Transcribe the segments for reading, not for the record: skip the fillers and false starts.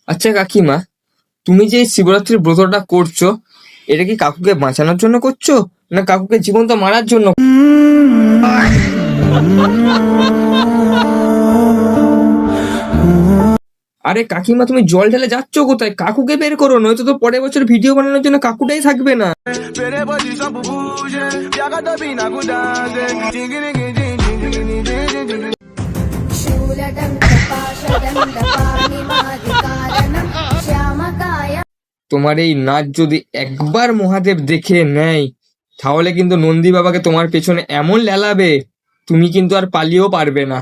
আচ্ছা কাকিমা, তুমি যে এই শিবরাত্রির ব্রতটা করছো, এটা কি কাকুকে বাঁচানোর জন্য করছো, না কাকুকে জীবন্ত মারার জন্য? আরে কাকিমা, তুমি জল ঢেলে যাচ্ছ কোথায়? কাকুকে বের করো, নয়তো তো পরের বছর ভিডিও বানানোর জন্য কাকুটাই থাকবে না। তোমার এই নাচ যদি একবার মহাদেব দেখে নেয়, তাহলে কিন্তু নন্দী বাবাকে তোমার পেছনে এমন লেলাবে, তুমি কিন্তু আর পালিয়েও পারবে না।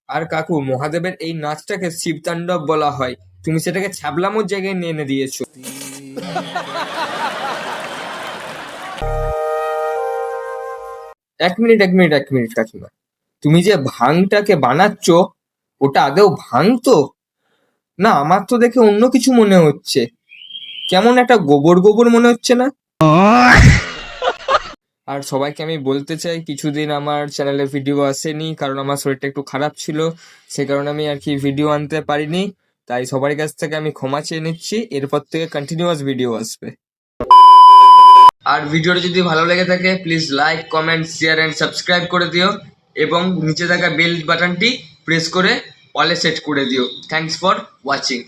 আর কাকু, মহাদেবের এই নাচটাকে শিবতাণ্ডব বলা হয়, তুমি সেটাকে ছ্যাবলামোর জায়গায় নিয়ে এনে দিয়েছো। এক মিনিট কাকিমা, তুমি যে ভাংটাকে বানাচ্ছ, ওটা আদেও ভাং তো না? আমার তো দেখে অন্য কিছু মনে হচ্ছে, কেমন একটা গোবর গোবর মনে হচ্ছে না? আর সবাইকে আমি বলতে চাই, কিছুদিন আমার চ্যানেলে ভিডিও আসেনি, কারণ আমার শরীরটা একটু খারাপ ছিল, সে কারণে আমি আর কি ভিডিও আনতে পারিনি। তাই সবার কাছ থেকে আমি ক্ষমা চেয়ে নিচ্ছি, এরপর থেকে কন্টিনিউয়াস ভিডিও আসবে। আর ভিডিওটা যদি ভালো লেগে থাকে, please like, comment, share and subscribe করে দিও, এবং নিচে থাকা বেল বাটনটি প্রেস করে অলে সেট করে দিও। Thanks for watching.